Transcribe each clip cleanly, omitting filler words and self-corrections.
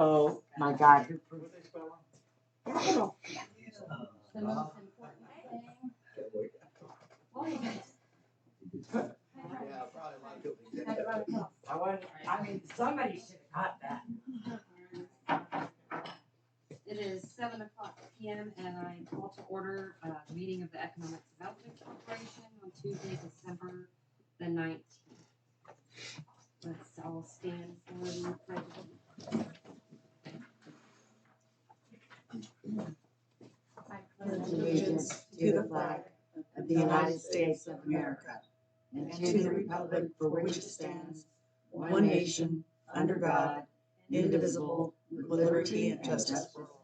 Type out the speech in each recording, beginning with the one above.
Oh my God. What they spell wrong? The most important thing. Yeah, probably a lot of people think that. I mean, somebody should have got that. It is 7:00 p.m. and I call to order the meeting of the Economic Development Corporation on Tuesday, December the 19th. Let's all stand for the pledge of Allegiance to the flag of the United States of America and to the republic for which it stands, one nation, under God, indivisible, with liberty and justice for all.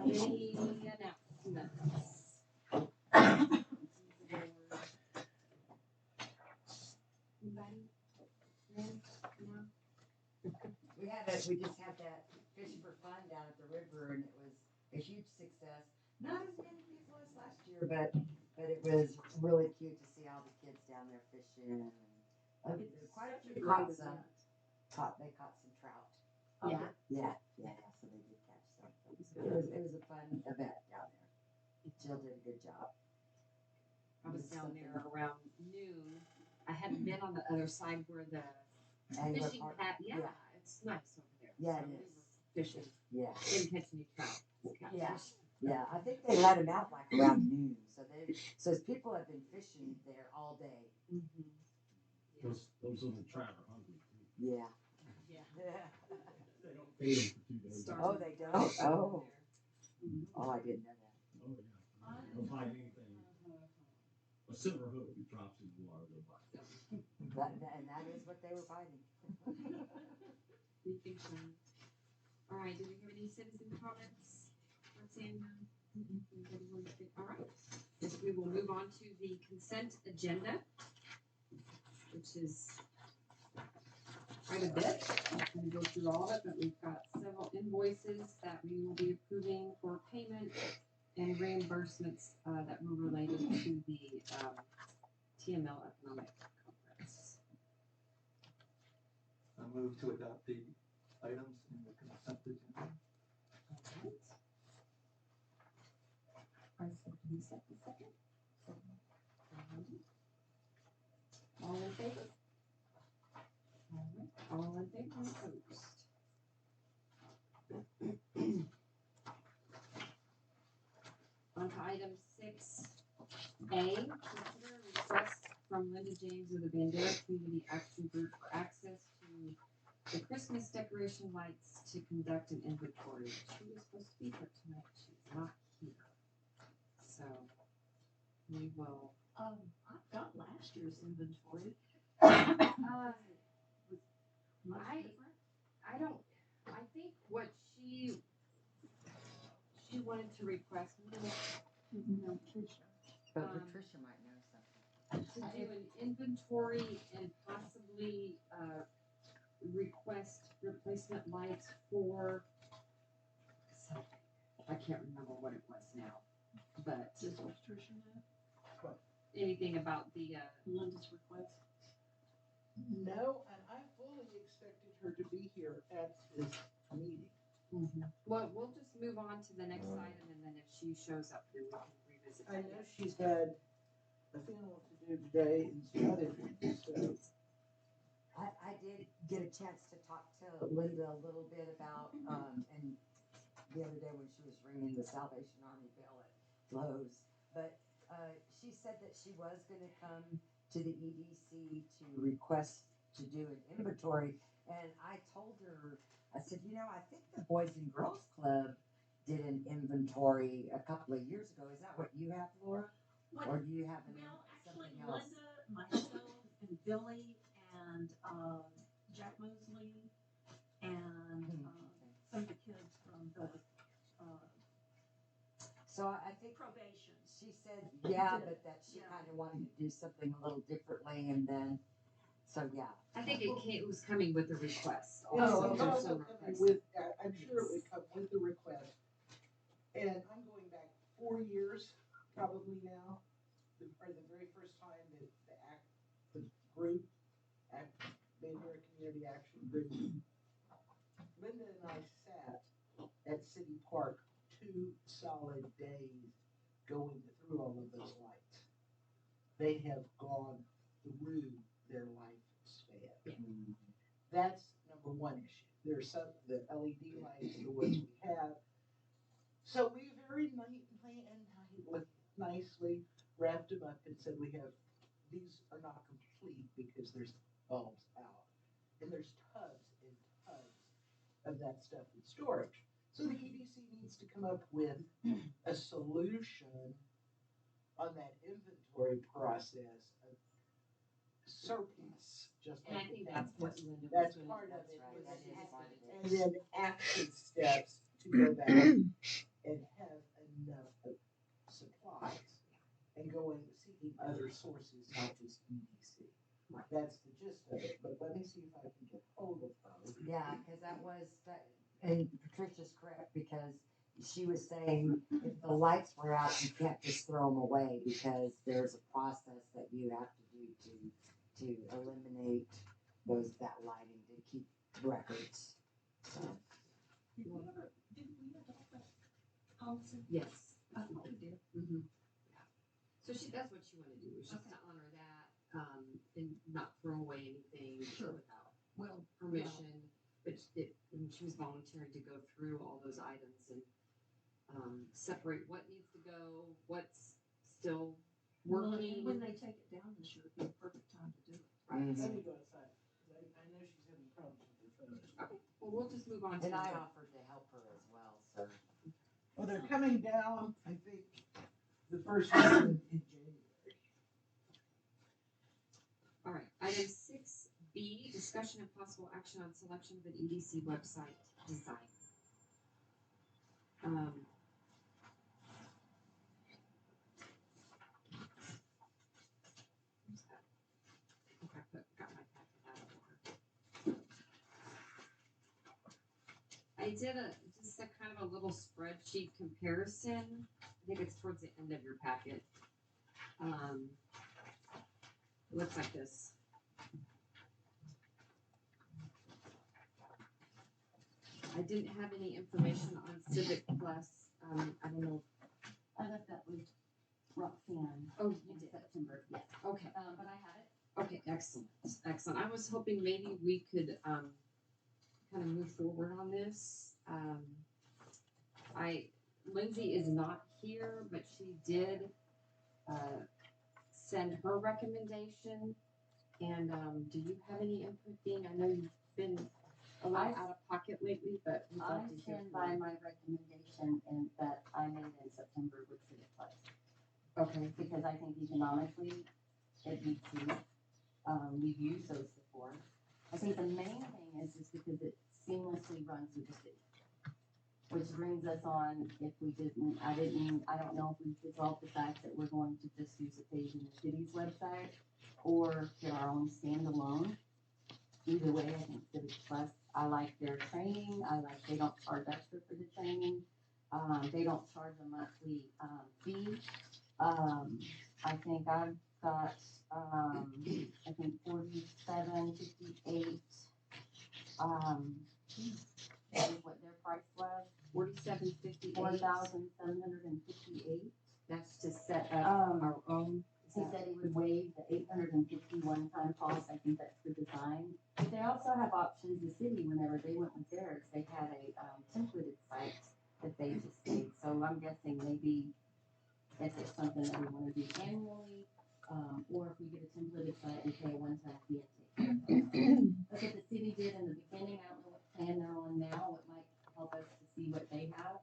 Any announcements? Anybody? No? We just had that fishing for fun down at the river, and it was a huge success. Not as many people as last year, but it was really cute to see all the kids down there fishing. And quite a few caught some. They caught some trout. Yeah. Yeah. So they did catch some. It was a fun event down there. Jill did a good job. I was down there around noon. I hadn't been on the other side where the fishing pad. Yeah, it's nice over there. Yeah, so it we is. were fishing. Yeah. Didn't catch any trout. Yeah. I think they let them out like around noon. So people have been fishing there all day. Mm-hmm. Those little trout are hungry too. Yeah. They don't feed them for 2 days. Oh, they don't? Oh. Oh, I didn't know that. Oh yeah. They'll bite anything. A silver hook that drops in the water, they'll bite. And that is what they were fighting. We think so. All right, do we have any citizen comments? Roxanne? All right. Yes, we will move on to the consent agenda, which is quite a bit. I'm going to go through all of it, but we've got several invoices that we will be approving for payment and reimbursements that were related to the TML Economic Conference. I move to adopt the items in the consent agenda. All right. Second. All in favor? All in favor and opposed? On to item 6A, consider a request from Linda James of the Bandera Community Action Group for access to the Christmas decoration lights to conduct an inventory. She was supposed to be here tonight, she's not here. So, we will. I've got last year's inventory. I think what she wanted to request No, Tricia. But Patricia might know something. to do an inventory and possibly request replacement lights for something. I can't remember what it was now, but Is what Tricia had? anything about the Linda's request? No, and I fully expected her to be here at this meeting. Well, we'll just move on to the next item, and then if she shows up here, we can revisit I that. know she's had a funeral to do today and some other things, so. I did get a chance to talk to Linda a little bit about, and the other day when she was ringing the Salvation Army bell at Lowe's, but she said that she was going to come to the EDC to request to do an inventory, and I told her, I said, I think the Boys and Girls Club did an inventory a couple of years ago. Is that what you have, Laura? Or do you have something else? Linda, myself, and Billy, and Jack Mosley, and some of the kids from the So I think probation. she said, yeah, but that she kind of wanted to do something a little differently, and then, so yeah. I think it was coming with a request. It's Also, also some coming requests. with, I'm sure it would come with the request. And I'm going back 4 years, probably now, or the very first time that the group Bandera Community Action Group. Linda and I sat at City Park 2 solid days going through all of those lights. They have gone through their lifespan. That's number one issue. There's some, the LED lights, the ones we have. So we very nicely wrapped them up and said these are not complete because there's bulbs out. And there's tubs and tubs of that stuff in storage. So the EDC needs to come up with a solution on that inventory process of surplus, just And I like think we that's have. what Linda was That's doing. part of That's it. right, that is part of it. And then action steps to go back and have enough of supplies and go into seeking other sources, not just EDC. Right. That's the gist of it, but let me see if I can get hold of those. Yeah, because that was, and Patricia's correct, because she was saying if the lights were out, you can't just throw them away because there's a process that you have to do to eliminate that lighting, to keep records. So, Did we adopt that policy? Yes. I thought we did. Mm-hmm. Yeah. So that's what she wanted to do, was just to honor that, and not throw away anything Sure. without Well, permission. But and she was volunteering to go through all those items and separate what needs to go, what's still well, working. and when they take it down this year, it'd be a perfect time to do it. Right. Mhm. Let me go outside, 'cause I know she's having problems with her phone. Okay. Well, we'll just move on to and I the- offered to help her as well, so. Well, they're coming down, I think, the first one in January. All right, item 6B, discussion and possible action on selection of an EDC website design. Where's that? Okay, got my packet out of order. I did just a kind of a little spreadsheet comparison. I think it's towards the end of your packet. It looks like this. I didn't have any information on Civic Plus. I don't know. I left that with Roxanne Oh, you in did. September, yes. Okay. But I have it. Okay. Excellent. Excellent. I was hoping maybe we could kind of move forward on this. Lindsay is not here, but she did send her recommendation. And do you have any input, Dean? I know you've been a lot out of pocket lately, but we'd I love to hear stand from by you. my recommendation and that I made in September with Civic Plus. Okay. Because I think economically, it beats you. We've used those before. I think the main thing is because it seamlessly runs with the city. Which brings us on, if we didn't, I don't know if we resolved the fact that we're going to just use a page in the city's website or get our own standalone. Either way, I think Civic Plus, I like their training. I like they don't charge extra for the training. They don't charge a monthly fee. I think I've got, I think 47.58. That is what their price was. 47.58. 4,758. That's to set up our own. Is He that- said he would waive the 851 time cost. I think that's for design. But they also have options. The city, whenever they went with theirs, they had a templated site that they just made. So I'm guessing maybe if it's something that we want to do annually, or if we get a templated site and pay a one-time fee and take care of it. That's what the city did in the beginning. I don't know what plan they're on now. It might help us to see what they have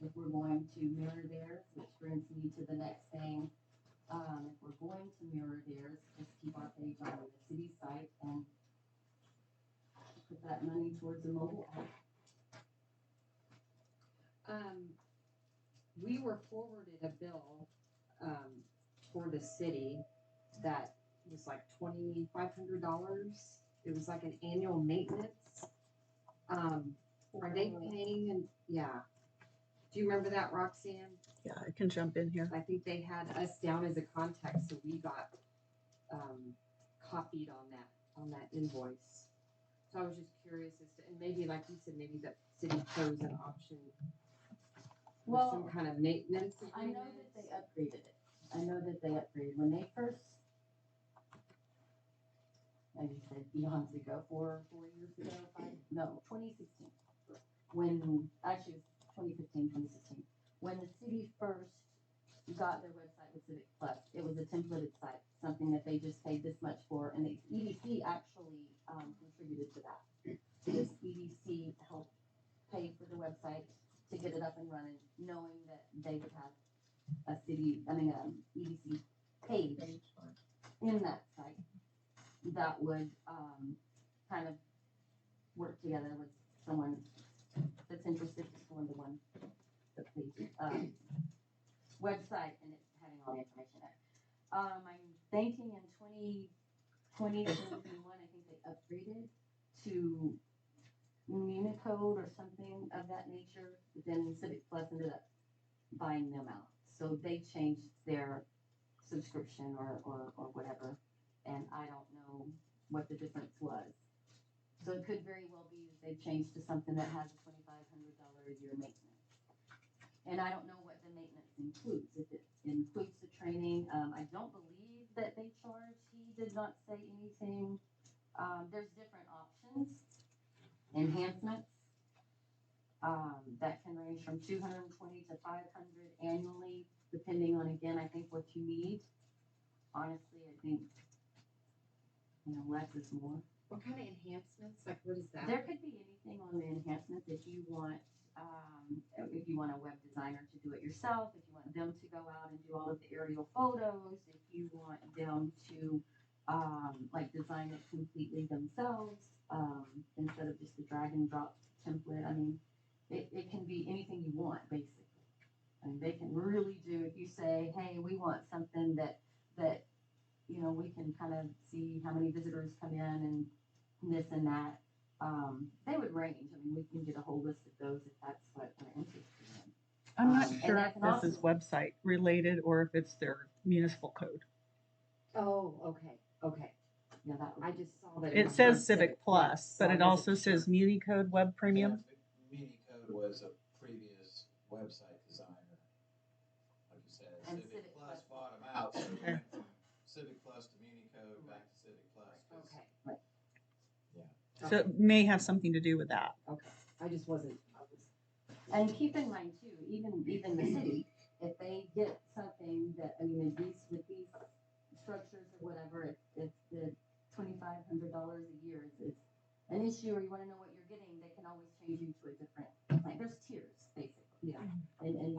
if we're going to mirror theirs, which brings me to the next thing. If we're going to mirror theirs, just keep our page on the city site and put that money towards a mobile app. We were forwarded a bill for the city that was like $2,500. It was like an annual maintenance. Are they paying? And yeah. Do you remember that, Roxanne? Yeah, I can jump in here. I think they had us down as a contact, so we got copied on that on that invoice. So I was just curious as to, and maybe like you said, maybe the city chose an option. With Well, some kind of maintenance I know agreement. that they upgraded it. I know that they upgraded when they first, like you said, eons ago, 4 years ago, 2016. When, actually it was 2015, 2016. When the city first got their website with Civic Plus, it was a templated site, something that they just paid this much for, and the EDC actually contributed to that. This EDC helped pay for the website to get it up and running, knowing that they would have a EDC page in that site that would kind of work together with someone that's interested in going to the page website and it's having all the information there. I'm thinking in 2020 or 2021, I think they upgraded to Unicode or something of that nature, but then Civic Plus ended up buying them out. So they changed their subscription or whatever, and I don't know what the difference was. So it could very well be that they've changed to something that has a $2,500 a year maintenance. And I don't know what the maintenance includes. If it includes the training, I don't believe that they charge. He did not say anything. There's different options, enhancements, that can range from 220 to 500 annually, depending on, again, I think what you need. Honestly, I think, less is more. What kind of enhancements? Like, what is that? There could be anything on the enhancements if you want a web designer to do it yourself, if you want them to go out and do all of the aerial photos, if you want them to design it completely themselves, instead of just a drag and drop template. I mean, it can be anything you want, basically. I mean, they can really do, if you say, hey, we want something that we can kind of see how many visitors come in and this and that. They would range. I mean, we can get a whole list of those if that's what we're interested in. I'm not And sure that if can this is also- website related or if it's their municipal code. Oh, okay. Yeah, that I just saw that. It was says on Civic Plus, but so I it also wasn't says sure. Muni Code Web Premium. Unicode was a previous website designer. Like you said, And Civic Civic Plus Plus. bought them out, so it Okay. went from Civic Plus to Unicode back to Civic Plus. 'Cause- Okay. So it may have something to do with that. Okay. I just wasn't. And keep in mind too, even the city, if they get something that, I mean, with these structures or whatever, if the $2,500 a year is an issue, or you wanna know what you're getting, they can always change you to a different plan. There's tiers, basically. Yeah. And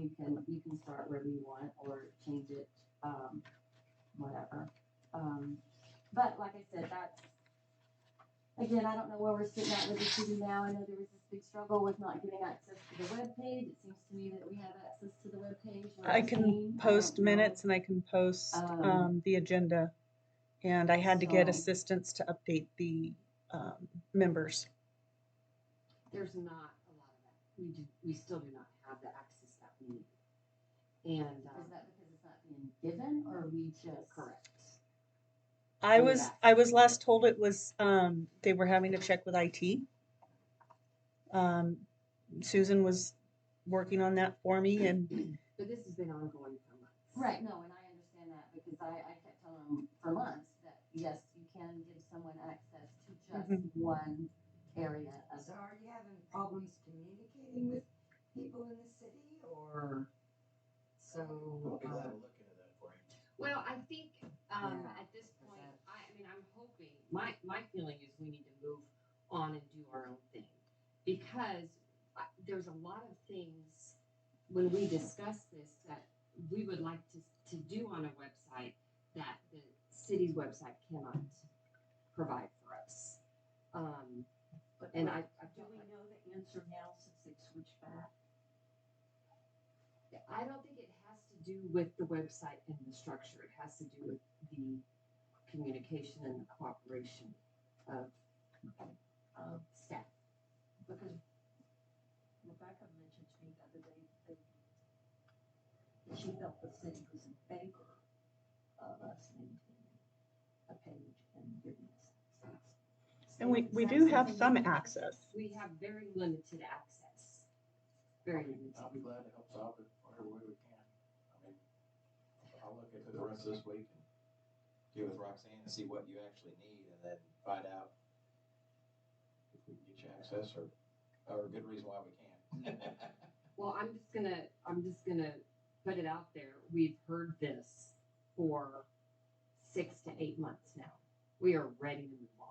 you can start wherever you want or change it, whatever. But like I said, again, I don't know where we're sitting at with the city now. I know there was this big struggle with not getting access to the webpage. It seems to me that we have access to the webpage. I can post minutes and I can post the agenda. And I had to get So- assistance to update the members. There's not a lot of that. We still do not have the access that we need. And Is that because it's not being given, or we just? correct. I With was that. I was last told it was they were having to check with IT. Susan was working on that for me, and But this has been ongoing for months. Right, no, and I understand that, because I kept telling them for months that, yes, you can give someone access to just one area of. So are you having problems communicating with people in the city, or so? We'll be glad to look into that for you. Well, I think Yeah, at this point, I mean, I'm hoping, my feeling is we need to move on and do our own thing. Because there's a lot of things, when we discuss this, that we would like to do on a website that the city's website cannot provide for us. But And do I we know the answer now since they switched back? I don't think it has to do with the website and the structure. It has to do with the communication and the cooperation of staff. Because Rebecca mentioned to me the other day that she felt the city was in favor of us maintaining a page and giving us access. And we do have some access. We have very limited access. Very limited. I'll be glad to help solve it whatever way we can. I mean, I'll look into the rest of this week and get with Roxanne and see what you actually need and then find out if we can get you access or a good reason why we can't. Well, I'm just gonna put it out there. We've heard this for 6 to 8 months now. We are ready to move on.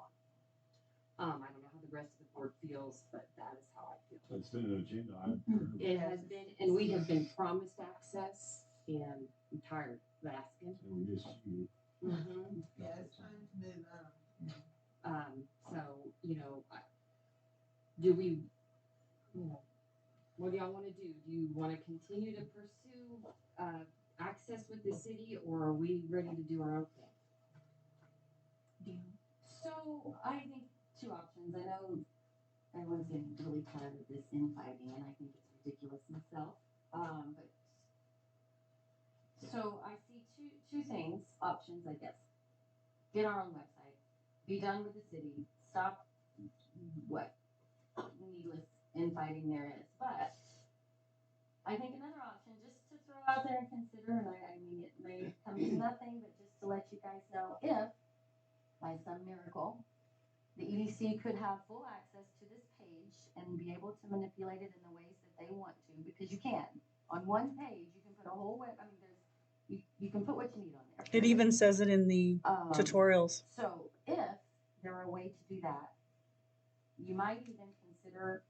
I don't know how the rest of the board feels, but that is how I feel. So it's been an agenda item. for- It has been, and we have been promised access, and I'm tired of asking. So we just, you, Mm-hmm. Yeah, it's time to move on. So, do we, what do y'all wanna do? Do you wanna continue to pursue, access with the city, or are we ready to do our own thing? So I think two options. I know everyone's getting really tired of this infighting, and I think it's ridiculous myself. But so I see two things, options, I guess. Get our own website, be done with the city, stop what needless infighting there is. But I think another option, just to throw out there and consider, and I mean it may come to nothing, but just to let you guys know, if by some miracle the EDC could have full access to this page and be able to manipulate it in the ways that they want to, because you can. On one page, you can put a whole web, I mean, you can put what you need on there. It even says it in the tutorials. So if there were a way to do that, you might even consider,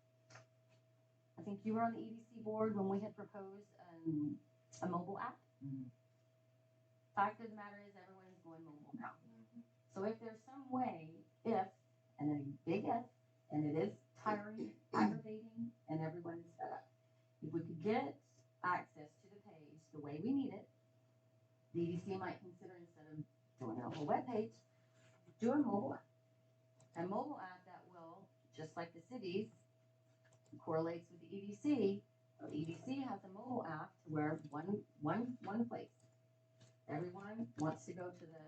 I think you were on the EDC board when we had proposed a mobile app. Mhm. Fact of the matter is everyone is going mobile now. So if there's some way, if, and then big if, and it is tiring, aggravating, and everyone is fed up, if we could get access to the page the way we need it, the EDC might consider, instead of doing a whole web page, do a mobile app. A mobile app that will, just like the cities, correlates with the EDC. The EDC has a mobile app to where one place. Everyone wants to go to the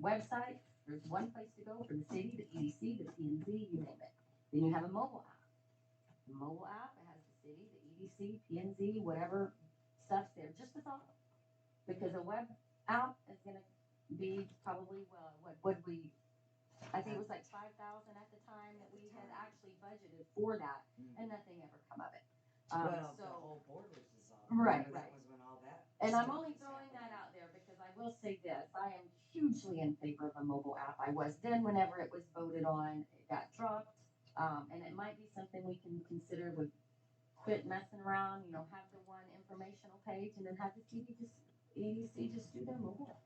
website. There's one place to go for the city, the EDC, the P&Z, you name it. Then you have a mobile app. The mobile app, it has the city, the EDC, P&Z, whatever stuff's there. Just a thought. Because a web app is gonna be probably, well, what would we, I think it was like 5,000 at the time that we had actually budgeted for that, and nothing ever come of it. Well, So, the whole board was dissolved. Right, Remember, right. That was when all that. and I'm stuff only was throwing that happening. out there because I will say this, I am hugely in favor of a mobile app. I was then whenever it was voted on, it got dropped. And it might be something we can consider with quit messing around, have the one informational page and then have the EDC just do their mobile app.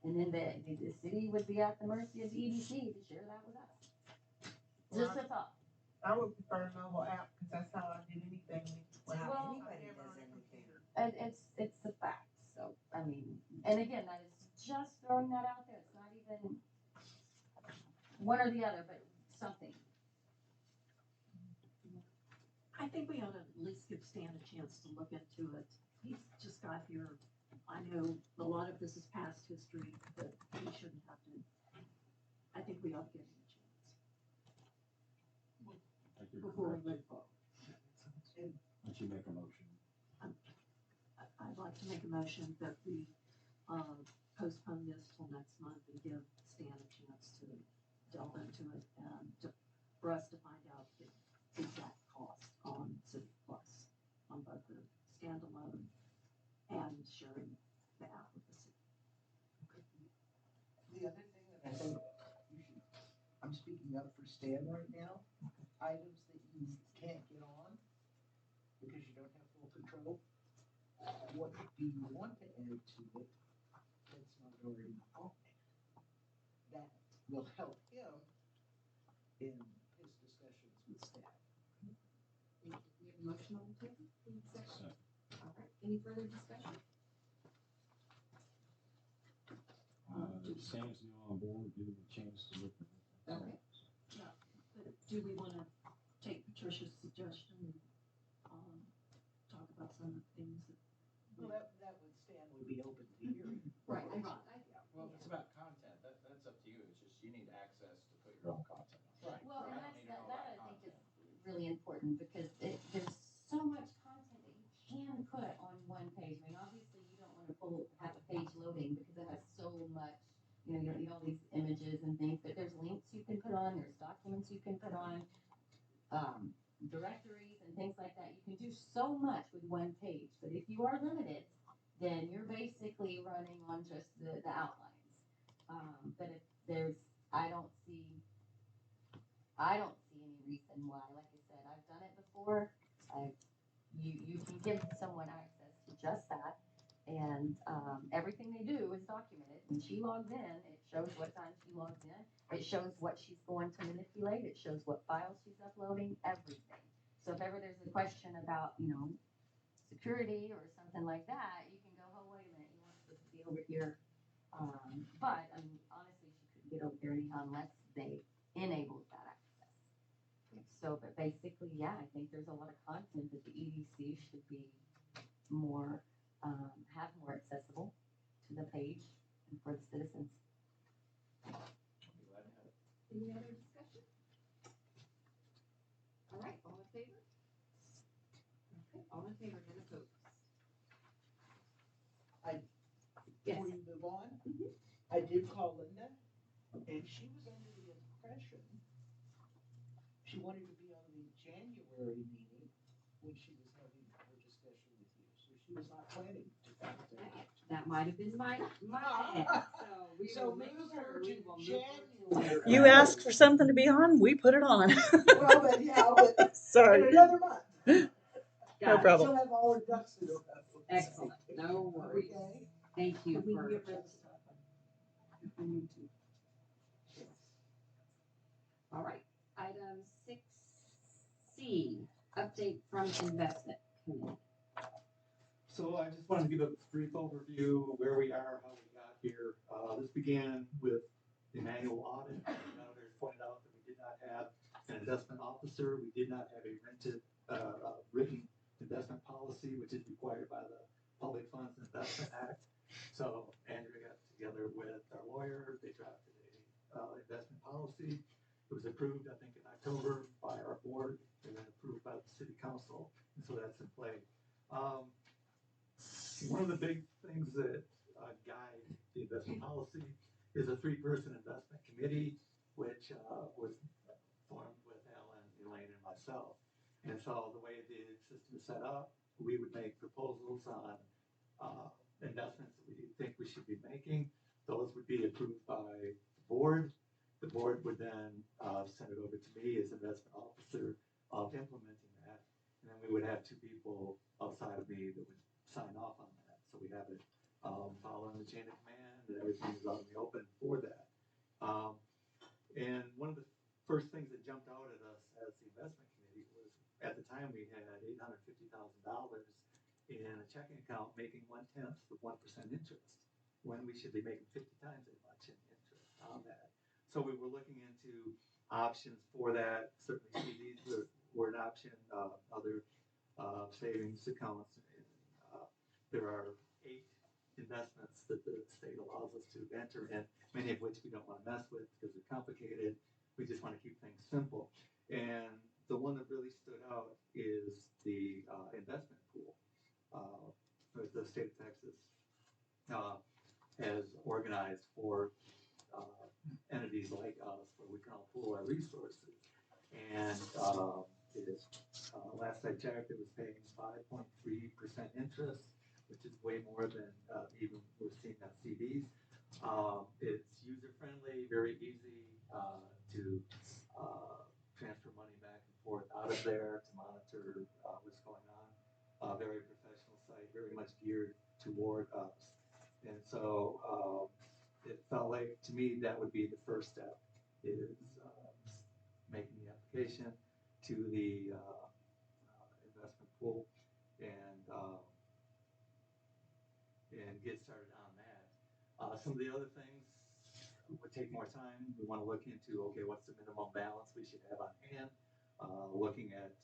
And then the city would be at the mercy of the EDC to share that with us. Just a thought. I would prefer a mobile app because that's how I do anything. Well, Well, anybody never does on a anything. computer. It's a fact. So, I mean, and again, that is just throwing that out there. It's not even one or the other, but something. I think we ought to at least give Stan a chance to look into it. He's just got here. I know a lot of this is past history, but he shouldn't have to. I think we ought to give him a chance like you're before we correct. move forward. Why don't you make a motion? I'd like to make a motion that we postpone this till next month and give Stan a chance to delve into it and for us to find out the exact cost on City Plus, on both the standalone and sharing the app with the city. The other thing that I think you should, I'm speaking up for Stan right now, items that you can't get on because you don't have full control. What do you want to add to it that's not already on there? That will help him in his discussions with staff. We have a motion on the table? Second. All right, any further discussion? Sam's new on board, give him a chance to look at it. Okay. But do we want to take Patricia's suggestion and talk about some of the things that? Well, that would, Stan would be open to hearing. Right. Well, if it's about content, that's up to you. It's just you need access to put your own content really important because there's so much content that you can put on one page. I mean, obviously you don't want to have a page loading because it has so much, you know, you don't need all these images and things, but there's links you can put on, there's documents you can put on, directories and things like that. You can do so much with one page, but if you are limited, then you're basically running on just the outlines. But if there's, I don't see any reason why. Like I said, I've done it before. You can give someone access to just that, and everything they do is documented. When she logs in, it shows what time she logs in. It shows what she's going to manipulate. It shows what files she's uploading. Everything. So if ever there's a question about, you know, security or something like that, you can go, oh wait a minute, you want this to be over here. But I mean, honestly, she couldn't get over there anyhow unless they enabled that access. So, but basically, yeah, I think there's a lot of content that the EDC should be more, have more accessible to the page and for the citizens. Any other discussion? All right, all in favor? Okay, all in favor, none opposed. Yes. Before you move on, I did call Linda, and she was under the impression she wanted to be on the January meeting when she was having her discussion with you. So she was not planning to come tonight. That might have been my bad. So we So will make move sure her we to will move her. January. You asked for something to be on, we put it on. Well, but yeah, but Sorry. in another month. No Got it. problem. She'll have all her ducks in a row. Excellent. No worries. Okay. Thank you We can for. get rid of stuff if we need to. All right, item 6C, update from investment committee. So I just wanted to give a brief overview of where we are, how we got here. This began with the manual audit. The auditors pointed out that we did not have an investment officer. We did not have a written investment policy, which is required by the Public Funds Investment Act. So Andrea got together with our lawyer. They drafted a investment policy. It was approved, I think, in October by our board and then approved by the city council. And so that's in play. One of the big things that guide the investment policy is a 3-person investment committee, which was formed with Alan, Elaine, and myself. And so the way the system is set up, we would make proposals on investments that we think we should be making. Those would be approved by the board. The board would then send it over to me as investment officer of implementing that. And then we would have 2 people outside of me that would sign off on that. So we have it following the chain of command, and everything is out in the open for that. And one of the first things that jumped out at us as the investment committee was, at the time, we had $850,000 in a checking account making 1/10 of 1% interest, when we should be making 50 times as much in interest on that. So we were looking into options for that. Certainly CDs were an option, other savings accounts. There are 8 investments that the state allows us to enter in, many of which we don't want to mess with because they're complicated. We just want to keep things simple. And the one that really stood out is the investment pool. The state of Texas has organized for entities like us where we can all pool our resources. And it is, last I checked, it was paying 5.3% interest, which is way more than even we're seeing on CDs. It's user-friendly, very easy to transfer money back and forth out of there, to monitor what's going on. Very professional site, very much geared toward us. And so it felt like, to me, that would be the first step, is making the application to the investment pool and get started on that. Some of the other things would take more time. We want to look into, okay, what's the minimum balance we should have on hand? Looking at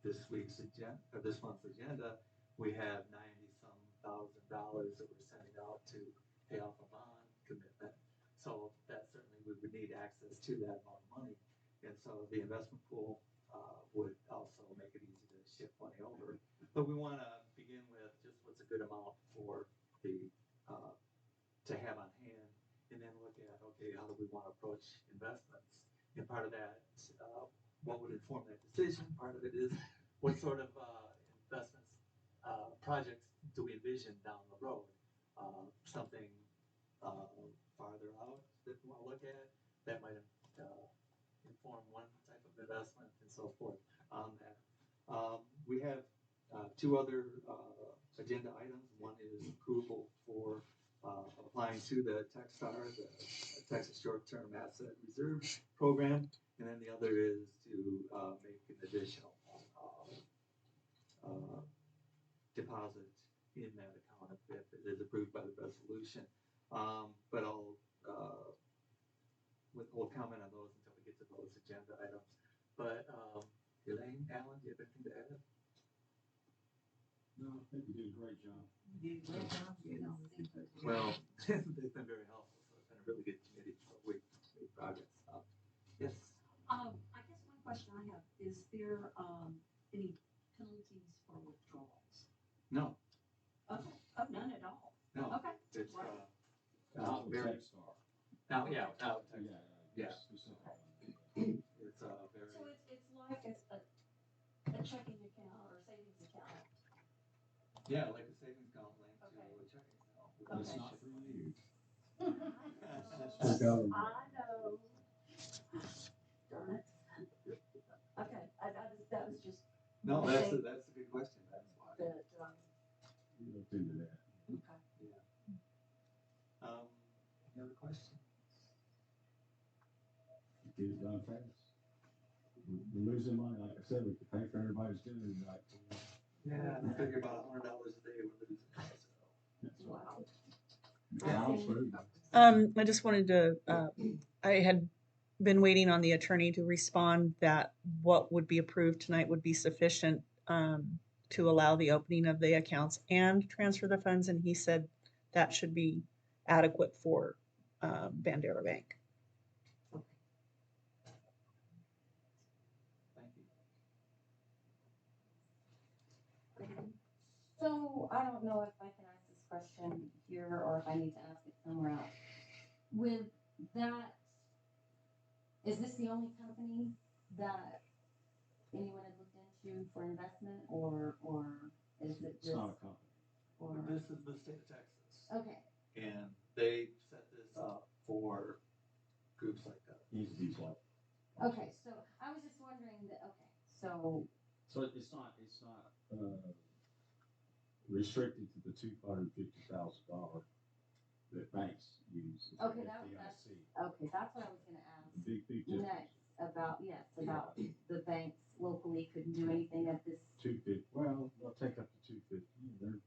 this week's agenda, or this month's agenda, we have $90-some thousand that we're sending out to pay off a bond commitment. So that certainly we would need access to that amount of money. And so the investment pool would also make it easy to shift money over. But we want to begin with just what's a good amount for the, to have on hand, and then look at, okay, how do we want to approach investments? And part of that, what would inform that decision? Part of it is what sort of investments, projects do we envision down the road? Something farther out that we want to look at that might inform one type of investment and so forth on that. We have two other agenda items. One is approval for applying to the TechStar, the Texas Short-Term Asset Reserve Program, and then the other is to make an additional deposit in that account if it is approved by the resolution. But I'll we'll comment on those until we get to those agenda items. But Elaine, Alan, do you have anything to add? No, I think you did a great job. You did a great job. Well, they've been very helpful, so it's been a really good committee. So we made progress. Yes. I guess one question I have, is there, any penalties for withdrawals? No. Okay, oh, none at all? No. Okay. It's Not with very TechStar. now. Yeah. Now. Yeah. Yeah. Specific. It's very. So it's like a checking account or savings account? Yeah, like a savings account linked to Okay. a checking account. But it's Okay. not for you. I know. Darn it. Okay, that was just No, that's a good question. That's why. the, You looked into that. okay. Yeah. Any other questions? Get it done fast. We're losing money, like I said, we could pay for everybody's dinner tonight. Yeah, I figure about $100 a day we're losing. So. Wow. Sounds good. I just wanted to, I had been waiting on the attorney to respond that what would be approved tonight would be sufficient to allow the opening of the accounts and transfer the funds, and he said that should be adequate for Bandera Bank. Thank you. So I don't know if I can ask this question here or if I need to ask it somewhere else. With that, is this the only company that anyone has looked into for investment, or is it It's just, not a company. or, This is the state of Texas, okay, and they set this up for groups like that. Entities like. okay, so I was just wondering that, okay, so, So it's not restricted to the $250,000 that banks use. as Okay, an that's, FDIC. okay, that's what I was gonna ask Big difference. next, about the banks locally couldn't do anything at this. 250. Well, they'll take up to 250.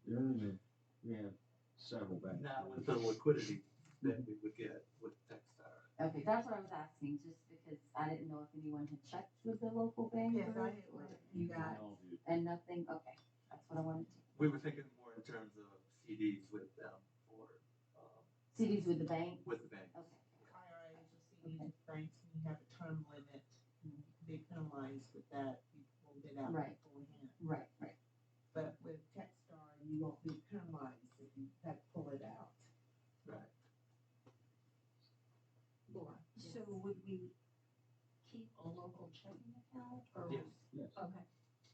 They're in there. We have several banks. Not with the liquidity that we would get with TechStar. Okay, that's what I was asking, just because I didn't know if anyone had checked with the local bank. Yes, I or- did with you guys. And nothing, okay, that's what I wanted to, We were thinking more in terms of CDs with them for CDs with the bank, with the bank. okay. IRAs or CDs with banks, and you have a term limit, be penalized with that, you pulled it out Right. beforehand. Right. But with TechStar, you won't be penalized if you have to pull it out. Right. Laura? So would we keep a local checking account or? Yes. Yes. Okay,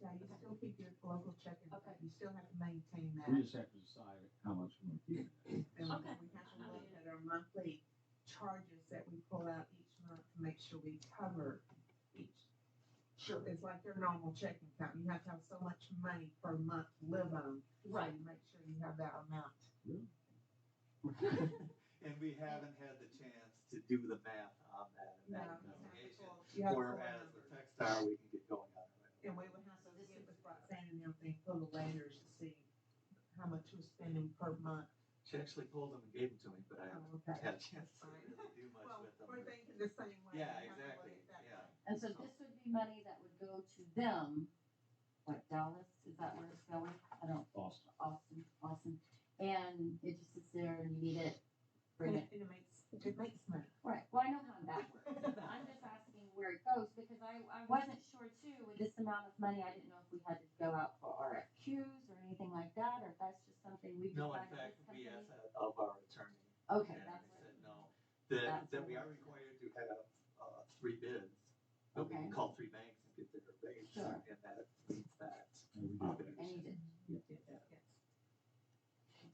Yeah, you still keep your local checking, Okay. you still have to maintain that. We just have to decide how much we're going to keep. And Okay. we have to look at our monthly charges that we pull out each month to make sure we cover each. Sure, it's like their normal checking account. You have to have so much money per month to live on. Right. So you make sure you have that amount. And we haven't had the chance to do the math on that No, investigation. you have to pull Whereas numbers. the TechStar, we can get going on it right And away. we would have to sit with Roxanne and everything, pull the layers to see how much we're spending per month. She actually pulled them and gave them to me, but I haven't Okay. had a chance to Fine. really do much Well, with them. we're thinking the same way. Yeah, We have to look exactly, at that yeah. way. And so this would be money that would go to them, what, Dallas, is that where it's going? I don't, Austin. awesome, and it just sits there and you need it, bring And it. it makes money. Right, well, I know how that works, but I'm just asking where it goes, because I wasn't sure too, amount of money, I didn't know if we had to go out for RFQs or anything like that, or if that's just something we No, in decided fact, this we company. asked that of our attorney. Okay, And that's they what. said no, That's that what we it are is. required to have, 3 bids. But we Okay. can call 3 banks and get their rates, Sure. and that meets that. And we did that. And you did.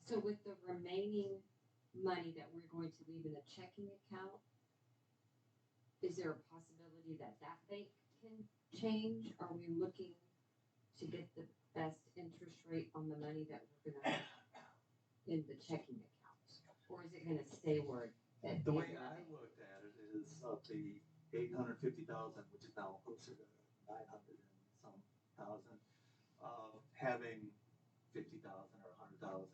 So with the remaining money that we're going to leave in a checking account, is there a possibility that that bank can change? Are we looking to get the best interest rate on the money that we're gonna have in the checking account? Or is it gonna stay where it? The way I looked at it is of the 850,000, which is now closer to 900 and some thousand, having 50,000 or 100,000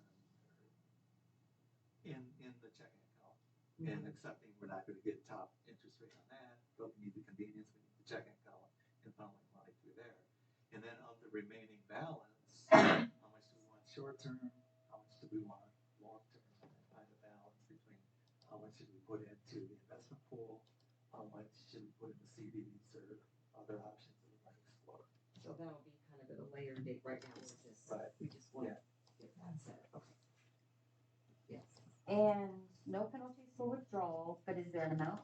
in the checking account. And accepting we're not gonna get top interest rate on that, but we need the convenience, we need the checking account, and funneling money through there. And then of the remaining balance, how much do we want short term, how much do we want long term, and find a balance between how much should we put into the investment pool, how much should we put into CDs or other options that we might explore. So that'll be kind of at a later date. Right now, we're just, Right. we just want to get that set. Okay. Yes. And no penalties for withdrawal, but is there an amount?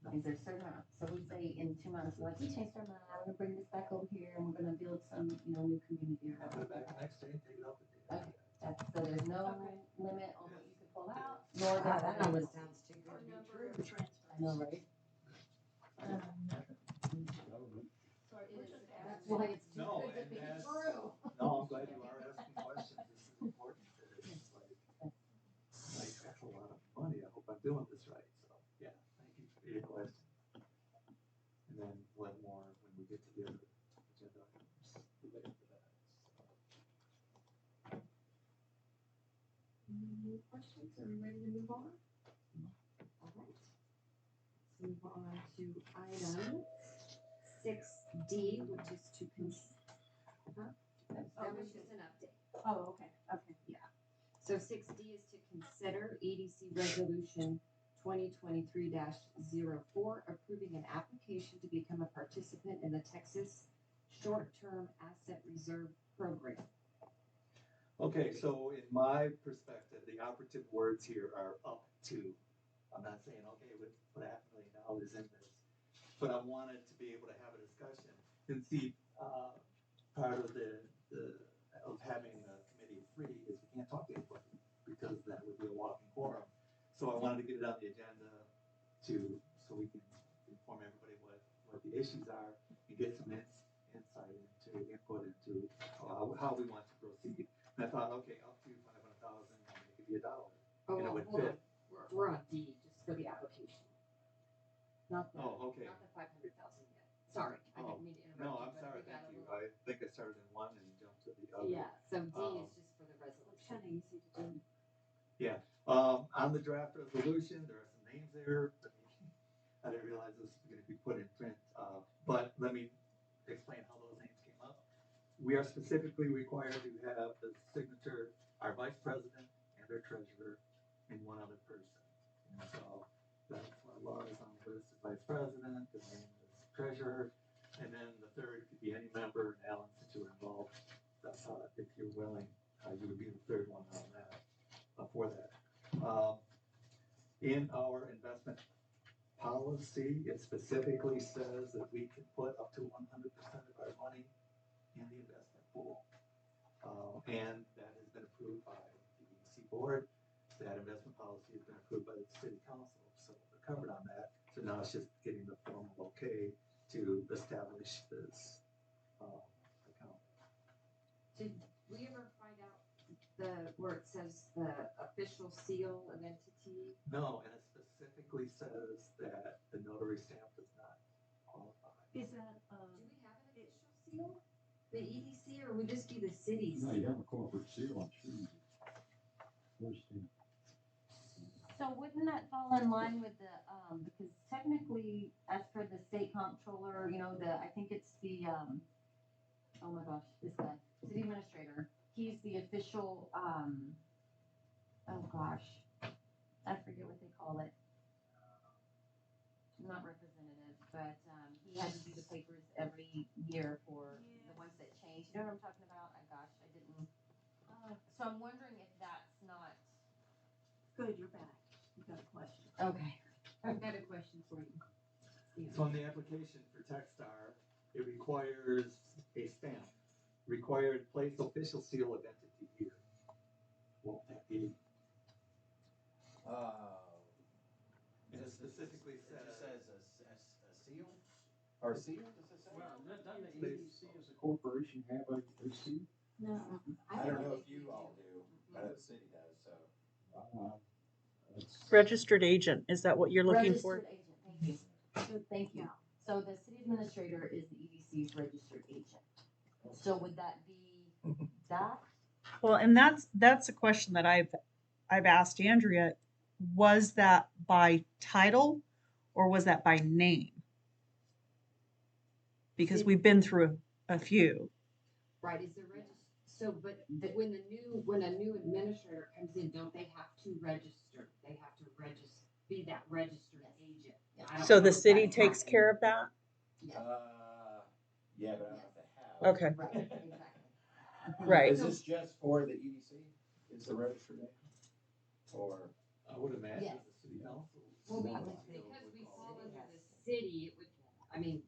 No. Is there a certain amount? So we say in 2 months, like, we changed our mind, we're gonna bring this back over here and we're gonna build some, new community or Put it whatever. back next day and take it out the day. Okay. So there's no Okay. limit on what you can pull out, nor Wow, that that almost sounds too good Or to be number true. of transfers. I know, right? Government. Sorry, It we're is. just That's asking. why it's too No, good to and be that's- true. No, I'm glad you are asking questions, this is important, it's like, that's a lot of money, I hope I'm doing this right, so, yeah, thank you for your question. And then one more when we get to the other agenda items related to that. Any questions? Are we ready to move on? All right. Let's move on to item 6D, which is to that was just an update. Oh, okay, okay. So 6D is to consider EDC Resolution 2023-04, approving an application to become a participant in the Texas Short-Term Asset Reserve Program. Okay, so in my perspective, the operative words here are up to. I'm not saying, okay, we put $500,000 in this, but I wanted to be able to have a discussion and see, part of of having a committee of 3 is we can't talk to anybody because that would be a walking quorum. So I wanted to get it on the agenda so we can inform everybody what the issues are and get some insight into, input into how we want to proceed. And I thought, okay, up to 500,000, it could be $1. Oh, And it well, would hold on. fit. We're on D, just for the application. Not the, Oh, okay. not the 500,000 yet. Sorry, I Oh, didn't mean to interrupt. No, you, I'm but sorry, we got thank a you. little- I think I started in one and jumped to the other. Yeah, so D Um, is just for the It's kind resolution. of easy to do. On the draft resolution, there are some names there. I didn't realize this was gonna be put in print, but let me explain how those names came up. We are specifically required to have the signature, our vice president and our treasurer, and one other person. And so that's why Laura is on the list as vice president, the name is treasurer, and then the third could be any member, and Alan, since you were involved, if you're willing, you would be the third one on that, for that. In our investment policy, it specifically says that we can put up to 100% of our money in the investment pool. And that has been approved by the EDC board. That investment policy has been approved by the city council, so we're covered on that. So now it's just getting the formal okay to establish this, account. Did we ever find out where it says the official seal of entity? No, and it specifically says that the notary stamp does not qualify. Is that, Do we have an official seal? The EDC, or would this be the city's? No, you have a corporate seal, I'm sure. First thing. So wouldn't that fall in line with the, because technically, as per the state comptroller, I think it's the, oh my gosh, this guy, city administrator, he's the official, oh gosh, I forget what they call it. not representative, but, he had to do the papers every year for the ones that changed. You know what I'm talking about? Gosh, I didn't. So I'm wondering if that's not. Good, you're back. You got a question. Okay. I've got a question for you. Yeah. So on the application for Techstar, it requires a stamp, required place official seal of entity here. Won't that be? It specifically It just says, says a seal, or seal, does it say? Well, doesn't the EDC as a corporation have a seal? No. I don't know if you all do, I know the city does, so. Registered agent, is that what you're looking for? Registered agent, thank you. Thank you. So the city administrator is the EDC's registered agent. So would that be that? Well, and that's a question that I've asked Andrea. Was that by title or was that by name? Because we've been through a few. Right, is the so, but when a new administrator comes in, don't they have to register? They have to be that registered agent. I don't So know the if city that's takes happening. care of that? Yeah, but I don't know if they have. Okay, Right, exactly. right. Is this just for the EDC? Is the registered name? Or? I would imagine Yes. the city council. Well, I would think because we the fall city under has- the city, it would, I mean,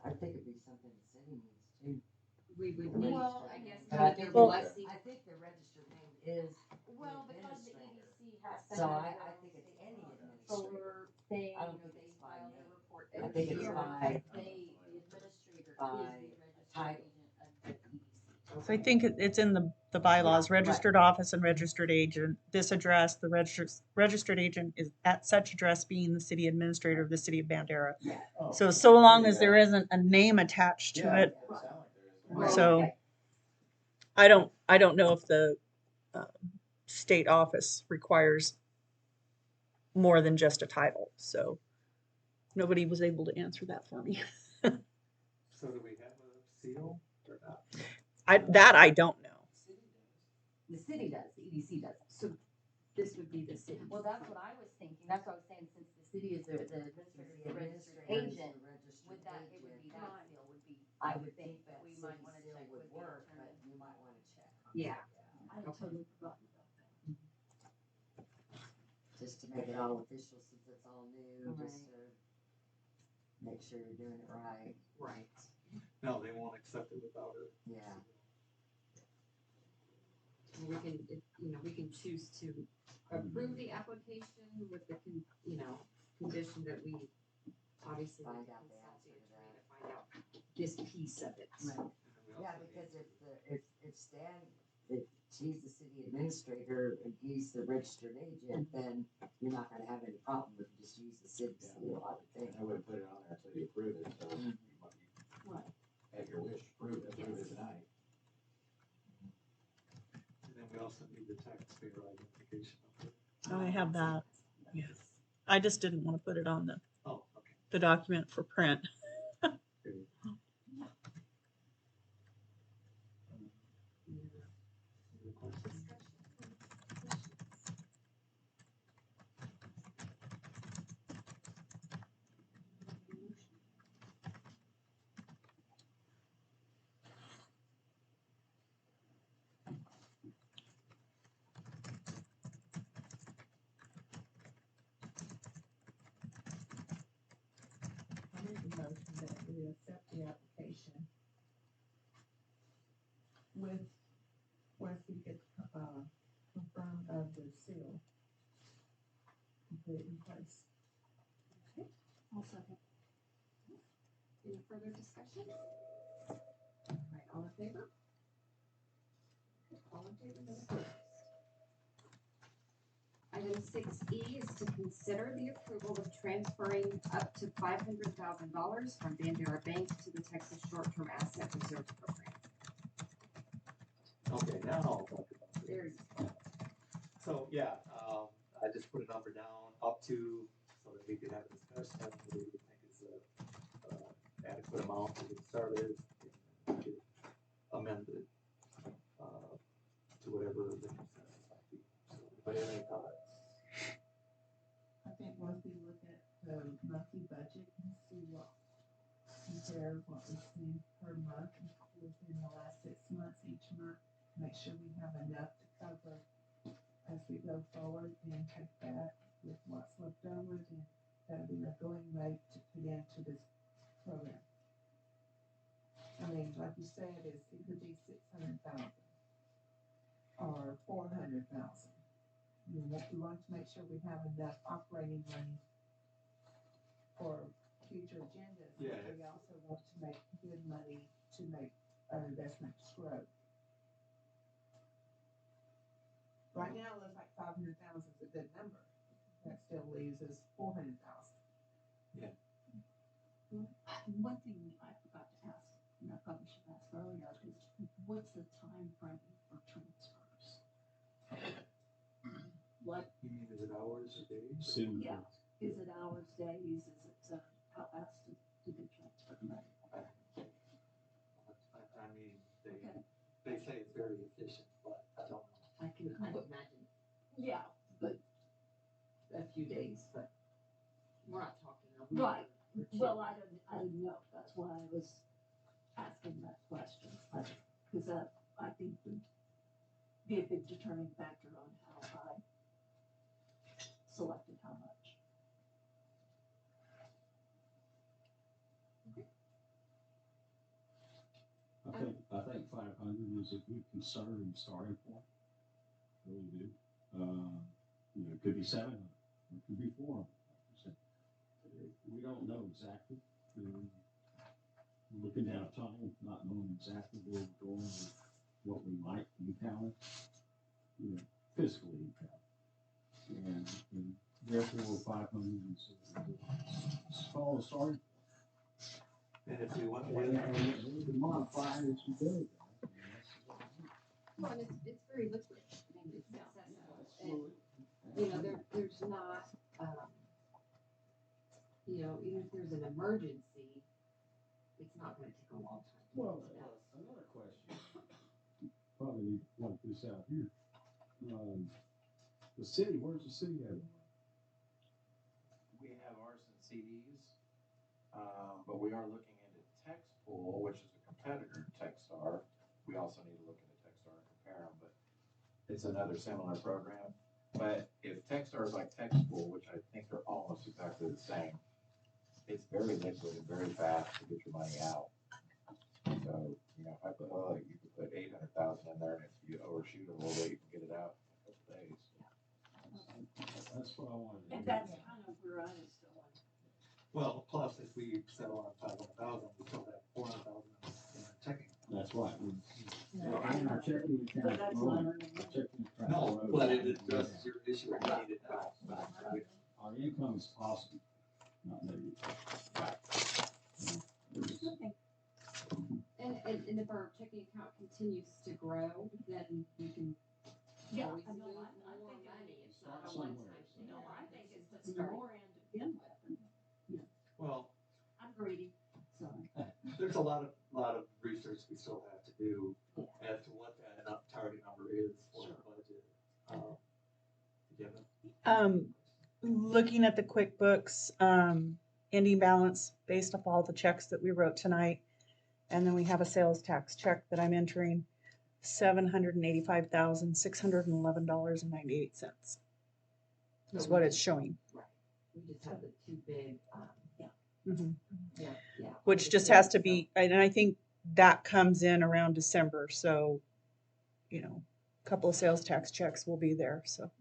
I think it'd be something the city needs too. we would The need, Well, I guess, But to I their think, blessing. I think the registered name is, Well, because the administrator. EDC has to so have I their think it's any administrator. solar thing, I you don't know, think they it's by file their name. report I every think it's year. by- The administrator by is the registered title. agent of the EDC. So I think it's in the bylaws, registered office and registered agent. This address, the registered agent is at such address being the city administrator of the city of Bandera. Yeah. So long as there isn't a name attached to Yeah, it. doesn't sound like there is. Right. So Okay. I don't know if the state office requires more than just a title. So nobody was able to answer that for me. So do we have a seal or not? I don't know. The city does, the EDC doesn't. So this would be the city. Well, that's what I was thinking. That's what I was saying, since the city is the administrator, is the registered Administrator is agent, the registered would that, it would be agent. that seal would be, I would think but that we city might wanna seal check would with the work, but attorney. you might wanna check. on Yeah. that, I had totally forgotten about that. Just to make it all official since it's all new, just Right. to make sure you're doing it right. Right. No, they won't accept it without it. Yeah. We can, we can choose to approve the application with the, condition that we obviously Find need to out the consult answer to attorney to find out this piece of it. Right. And we Yeah, also because need- if Stan, if she's the city administrator and he's the registered agent, then you're not gonna have any problem with just use the city seal, I would think. I wouldn't put it on there until you approve it, so you might Right. have your wish approved, approve it tonight. And then we also need the taxpayer identification number. I have that. Yes. I just didn't want to put it on Oh, okay. the document for print. Any questions? I make a motion that we accept the application with, once we get, confirmed of the seal. Put it in place. I'll second. Any further discussion? All right, all in favor? All in favor, then opposed. Item 6E is to consider the approval of transferring up to $500,000 from Bandera Bank to the Texas Short-Term Asset Reserve Program. Okay, now I'll talk about it. There's, So, yeah, I just put a number down up to, so that we could have a discussion, what we would think is a adequate amount to get started, and get amended, to whatever the consensus might be. So, anybody have any thoughts? I think once we look at the monthly budget compare what we spend per month within the last 6 months, each month, make sure we have enough to cover as we go forward, and take that with what's left over, and that'll be our going rate to put into this program. I mean, like you said, it could be 600,000 or 400,000. We want to make sure we have enough operating money for future agendas. Yeah. But we also want to make good money to make our investments grow. Right now, it looks like 500,000 is a good number. That still leaves us 400,000. One thing I forgot to ask, and I probably should ask earlier, is what's the time frame for transfers? Like, You mean, is it hours or days? Soon. yeah, is it hours, days, is it, how fast do they transfer money? I mean, Okay. they say it's very efficient, but I don't know. I can imagine. Yeah, but a few days, but. We're not talking a week. Right, well, I didn't know, that's why I was asking that question, because that, I think would be a big determining factor on how I selected how much. I think 500 is a good conservative starting point. Really do. You know, it could be 700, it could be 400. We don't know exactly. You know, looking down a tunnel, not knowing exactly where we're going, or what we might encounter, you know, physically encounter. And therefore 500 is a solid starting. And if we went And with, we can modify it as we go. Well, and it's very liquid, I mean, it's accessible, and, you know, there's not, you know, even if there's an emergency, it's not gonna take a long time. Well, another question, probably need to point this out here. The city, where's the city at? We have ours in CDs, but we are looking into TextPool, which is a competitor to Techstar. We also need to look into Techstar and compare them, but it's another similar program. But if Techstar is like TextPool, which I think they're almost exactly the same, it's very liquid and very fast to get your money out. So, you know, if I put, you could put 800,000 in there, and if you overshoot it, we'll wait and get it out in a couple days. That's what I wanted to And do. that's kind of where I was going. well, plus if we settle on 500,000, we still have 400,000 in our checking. That's right. Yeah. And our checking account. But that's not Our checking account. No, but it addresses your issue, and you need it now. Our income is positive, not negative. Okay. And if our checking account continues to grow, then we can Yeah, always I move know, more I think money, it's Start not a somewhere. one-time thing. No, I think it's just just start. more in to begin with. And Well, I'm greedy, sorry. there's a lot of research we still have to do as to what that target number is for the budget. Given. Looking at the QuickBooks, ending balance based off all the checks that we wrote tonight. And then we have a sales tax check that I'm entering, $785,611.98 is what it's showing. Right, we just have the two big, Mhm. yeah. Which just has to be, and I think that comes in around December, so, you know, a couple of sales tax checks will be there, so.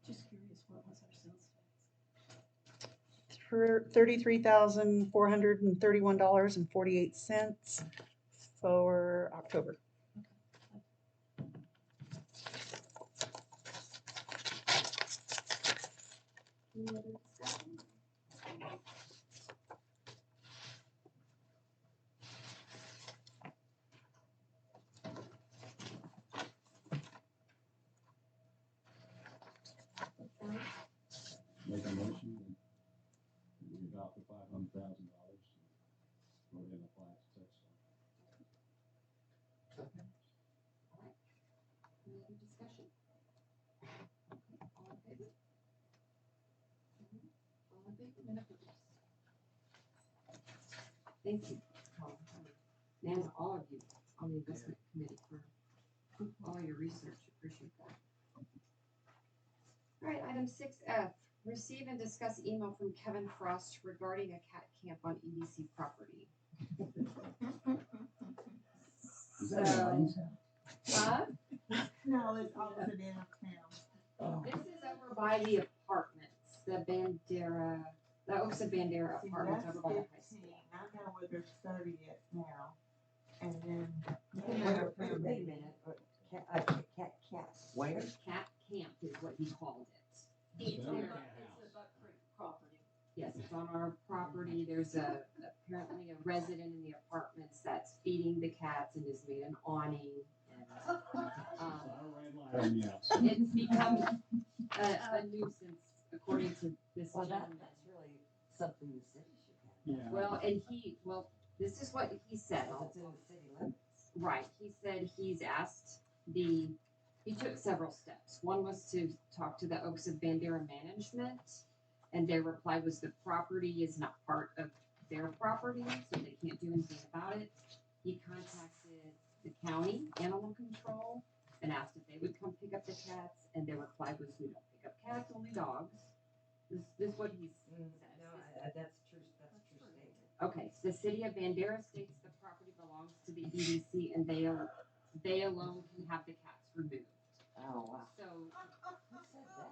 Just curious, what was our sales tax? For $33,431.48 for October. Any other discussion? Make a motion and we adopt the $500,000 and go ahead and apply it to Techstar. Any other discussion? Okay, all in favor? Thank you, Paul, and all of you on the investment committee for all your research. Appreciate that. All right, item 6F, receive and discuss email from Kevin Frost regarding a cat camp on EDC property. Is that Elaine's Huh? No, it's opposite end of town. This is over by the apartments, the Bandera, the Oaks of Bandera See, apartments that's over by the high 15. school. I know where there's 30 at now. And then. Wait a minute, cat, where? Cat camp is what he called it. It's on There. the Buck Creek property. Yes, it's on our property. There's apparently a resident in the apartments that's feeding the cats and has made an awning. And, it's become a nuisance according to this Well, gentleman. that's really something the city should have. Yeah. Well, this is what he said. It's in the city limits. Right, he said he took several steps. One was to talk to the Oaks of Bandera management, and their reply was the property is not part of their property, so they can't do anything about it. He contacted the county animal control and asked if they would come pick up the cats, and their reply was, we don't pick up cats, only dogs. This is what he said. No, that's true statement. Okay, the city of Bandera states the property belongs to the EDC and they alone can have the cats removed. Oh, wow. So Who said that?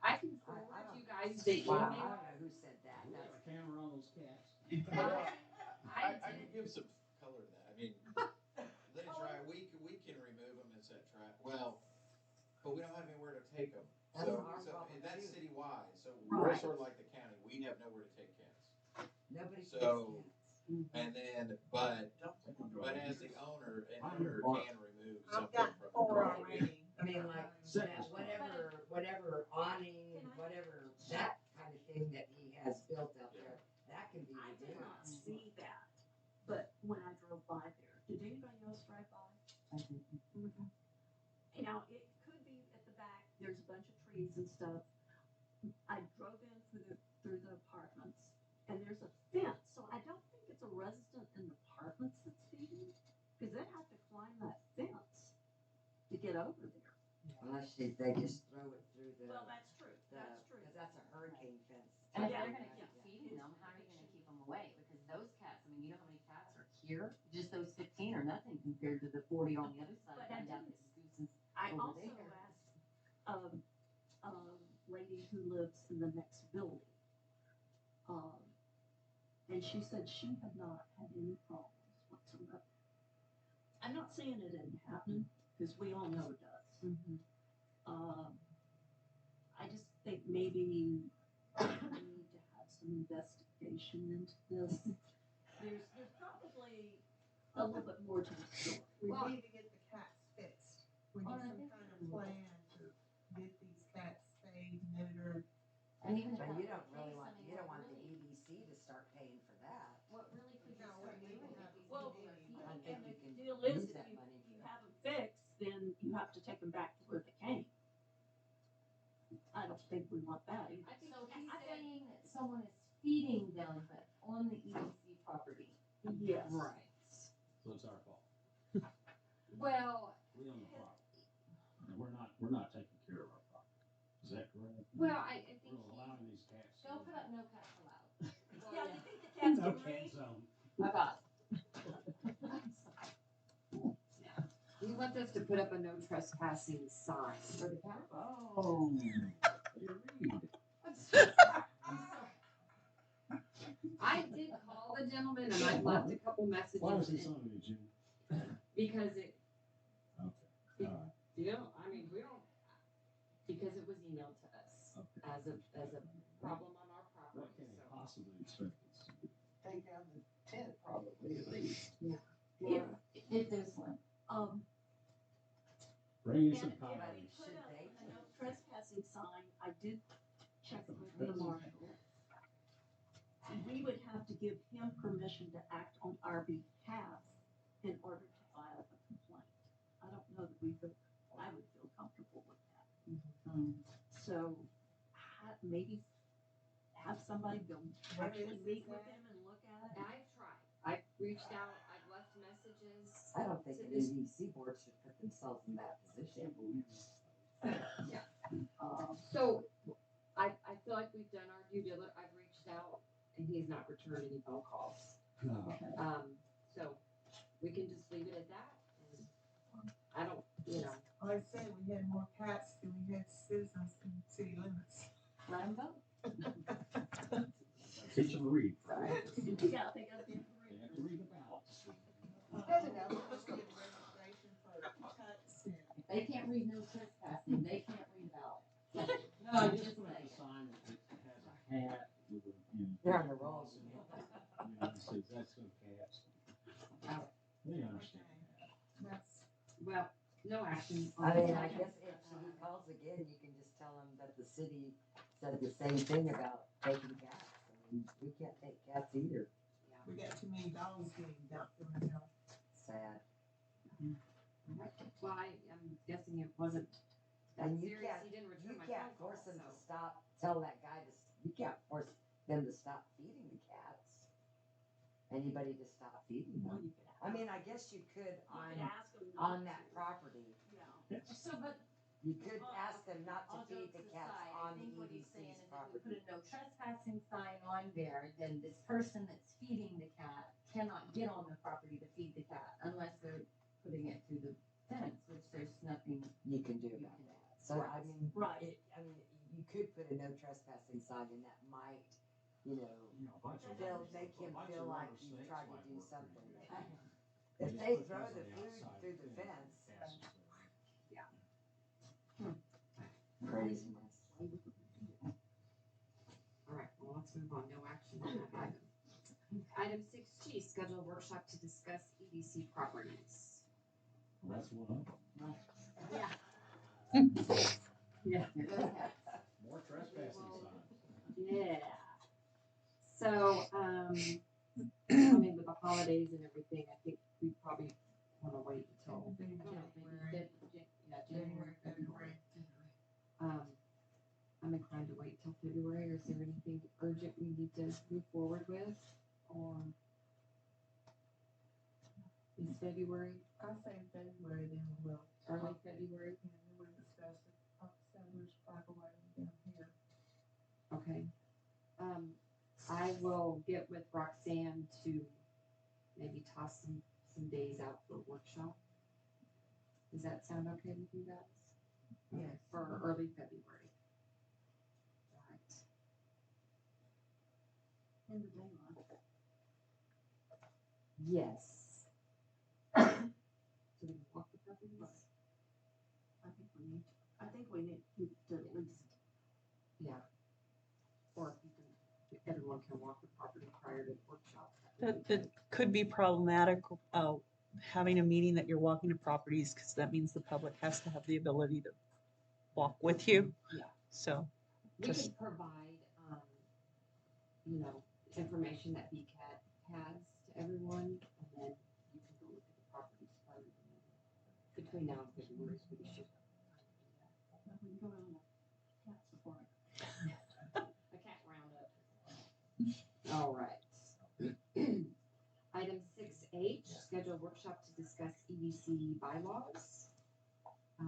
I can forward you guys the Wow, I email. don't know who said that. We have a camera on those cats. I can give some color to that. I mean, let it dry. We can remove them and set trap. Well, but we don't have anywhere to take them. That's So, our so problem and that's too. citywide. So we're Right. sort of like the county. We have nowhere to take cats. Nobody takes So- cats. And then, but as the owner, an owner can remove I've something got from the 4 property. already. I mean, like, Set that this whatever awning, Can I- whatever, that kind of thing that he has built out there, that can be I did not removed. see that, but when I drove by there, did anybody else drive by? You know, it could be at the back, there's a bunch of trees and stuff. I drove in through the apartments, and there's a fence, so I don't think it's a resident in the apartments that's feeding, because they'd have to climb that fence to get over there. Unless they just throw it through the, Well, that's true, that's true. because that's a hurricane fence. And if Yeah. they're gonna keep feeding them, how are you gonna keep them away? Because those cats, I mean, you know how many cats are here? Just those 15 are nothing compared to the 40 on the other side. But I and down didn't- this goose I over also there. asked, a lady who lives in the next building. And she said she had not had any problems whatsoever. I'm not saying it didn't happen, because we all know it does. I just think maybe we need to have some investigation into this. There's probably a little bit more to the story. We Well- need to get the cats fixed. We Oh, need I some think kind we of will. plan to get these cats spayed, neutered. And even if But that you was don't the really case, want, I mean, you don't what want the really- EDC to start paying for that. What really could you No, start we doing need to if have these Well, people are I feeding? think And you the can deal is, use if that you, money you for have them fixed, then you have to take them back to where they came. I don't think we want that either. So he's saying that someone is feeding them, but on the EDC property. Yes. Right. So it's our fault. Well, We own the property. And we're not taking care of our property. Is that correct? well, I think We're allowing these cats. to Don't live. put up no cats allowed. Yeah, you think the cats No can cat read? zone. I got he wants us to put up a no trespassing sign for the cat. Oh, you read. I did call the gentleman and I left a couple messages. Why was this and- on the agenda? Because it, Okay, all right. because it was emailed to us Okay. as a problem on our What property, can he so. possibly expect us to do? Take down the tent probably at least. If there's one. Bring in And some if colors. we put Should up they? a no trespassing sign, I did check it with the marshal. We would have to give him permission to act on our behalf in order to file a complaint. I don't know that I would feel comfortable with that. So, maybe have somebody go Where actually is meet this with at? them and look at it? I've tried. I've reached out, I've left messages. I don't think to an this- EDC board should put themselves in that position. So, I feel like we've done our due diligence. I've reached out and he's not returned any phone calls. So we can just leave it at that. And I don't, you know, Like I said, we had more cats than we had citizens in city limits. Let them vote. Teach them to read. Yeah, they gotta be They have to read the ballots. Doesn't have to Let's get registration for cats and. If they can't read no trespassing, they can't read about it. No, I just put up a sign that has a cat with a, They're on the roll. it says that's no cats. They understand that. That's, well, no action. I mean, I guess if he calls again, you can just tell him that the city said the same thing about taking cats. I mean, we can't take cats either. we got too many dogs getting dumped in the house. Sad. Well, I'm guessing it wasn't that And you serious. can't, He didn't you return my can't phone force call, them to so. stop, tell that guy to, you can't force them to stop feeding the cats. Anybody to stop feeding Well, them. you could I mean, I guess you could ask them not on that to. property. Yeah. So, but You could ask them not to All feed jokes the cats aside, on I the think what he's saying EDC's is if we property. put a no trespassing sign on there, then this person that's feeding the cat cannot get on the property to feed the cat unless they're putting it through the fence, which there's nothing You can do you about can do. that. So, I mean, Right. you could put a no trespassing sign and that might, you know, A bunch of make him a bunch feel of like rubber you snakes tried to might do work pretty something. good. If Just they put throw these the on food outside through the fence, fence, passes through. craziness. All right, well, let's move on. No action on that item. Item 6G, schedule a workshop to discuss EDC properties. Well, that's one of them. Yeah. More trespassing signs. Yeah. So, I mean, with the holidays and everything, I think we probably want to wait until, I don't know, maybe January, February. I'm inclined to wait till February, or is there anything urgent we need to move forward with, or is February, I say in February, then we'll. early February? And then we'll discuss it, settlers, proper way down here. Okay. I will get with Roxanne to maybe toss some days out for a workshop. Does that sound okay with you guys? Yes. For early February. All right. In the daylight. Yes. So we can walk the properties? I think we need to at least. Yeah. Or if you can, everyone can walk the property prior to the workshop. That could be problematic, having a meeting that you're walking to properties, because that means the public has to have the ability to walk with you. Yeah. So, We just, could provide, information that BCAT has to everyone, and then you can go look at the properties prior to the meeting. Between now and February, so we should. We can go on the cats before. A cat roundup. All right. Item 6H, schedule workshop to discuss EDC bylaws. A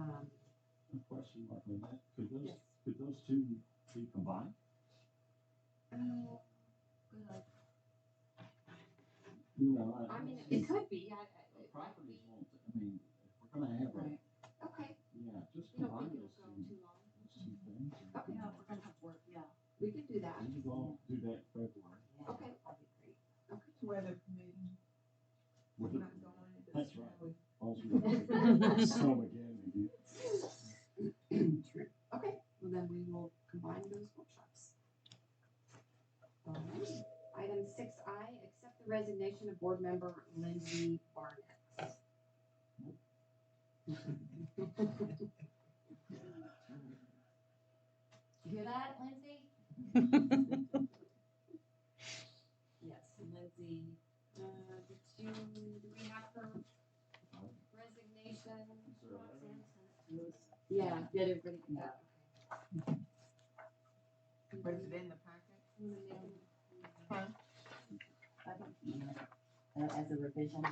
question mark on that. Yes. Could those two be combined? You know, I mean, it could be, it might properties be. won't, I mean, if we're gonna have a, Right. Okay, yeah, just you don't combine think those it'll go two, too long? those two things. and- Okay. Yeah, we're gonna have work, yeah. We could do that. And you go do that in February. Okay. That'd be great. Weather permitting, With not it. going, it That's doesn't right. really. Also, we snow again, maybe. True. Okay, well then we will combine those workshops. All right. Item 6I, accept the resignation of board member Lindsay Barnett. You hear that, Lindsay? Yes, Lindsay, do we have her resignation? Yeah, did everybody get that? Was it in the packet? I think, as a revision.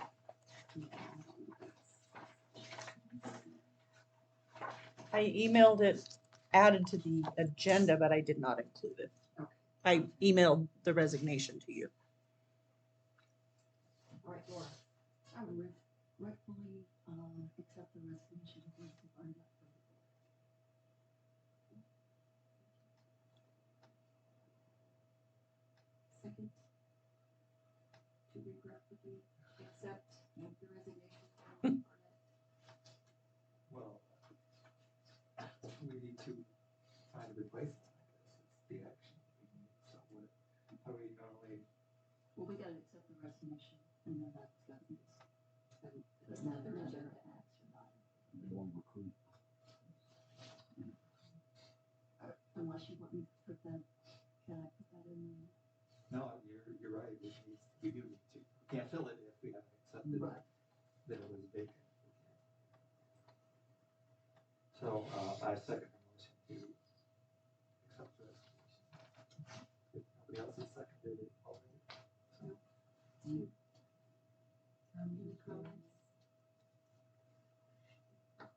I emailed it, added to the agenda, but I did not include it. I emailed the resignation to you. All right, Laura. I would rightfully, accept the resignation of Lindsay Barnett from the board. Second. To regretfully accept the resignation of Lindsay Barnett. Well, we need to find a replacement, I guess, it's the action we need, so what, how do we normally, Well, we gotta accept the resignation, and then that's gotta be, another agenda action item. They want to recruit. Unless you want me to put that, can I put that in? no, you're right, we do need to, we can't fill it if we haven't accepted Right. that it was vacant. So, I second the motion to accept the resignation. If nobody else has seconded it already, so. Any comments? All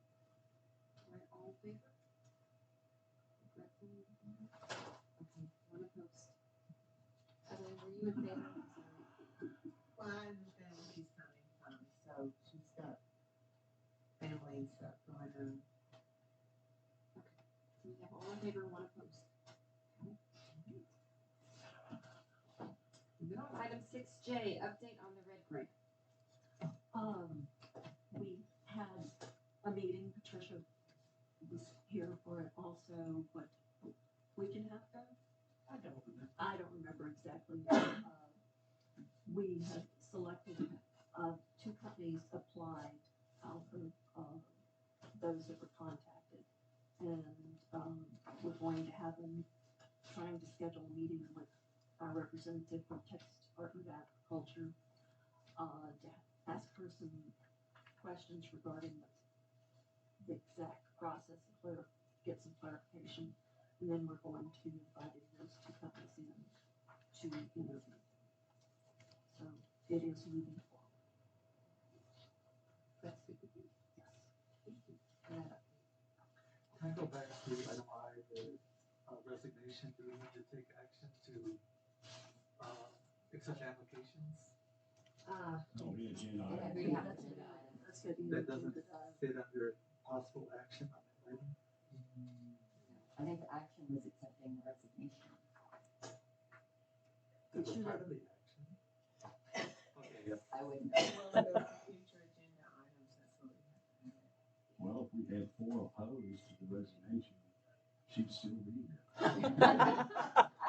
right, all in favor? Regretfully. Okay, one opposed. Evelyn, were you in favor? I'm sorry. Well, I understand she's coming from, so she's got family and stuff going on. So we have all in favor, one opposed. Moving on, item 6J, update on the red grant. We had a meeting, Patricia was here for it also, what, week and a half ago? I don't remember exactly. We had selected, two companies applied out of, those that were contacted. And, we're going to have them trying to schedule a meeting with our representative from Texas Department of Agriculture, to ask her some questions regarding the exact process and get some clarification. And then we're going to invite those two companies in to interview. So it is moving forward. That's good with you? Yes. Thank you for that update. Can I go back to item I, the resignation, do we need to take action to, accept applications? Oh, yeah, agenda Yeah, item. we have That's to good. do that. That's good. That doesn't fit under possible action on that item? I think the action was accepting the resignation. That was part of the action. Okay, yeah. I wouldn't. Well, those future agenda items, that's what we have to do. Well, if we had 4 opposed to the resignation, she'd still be here. I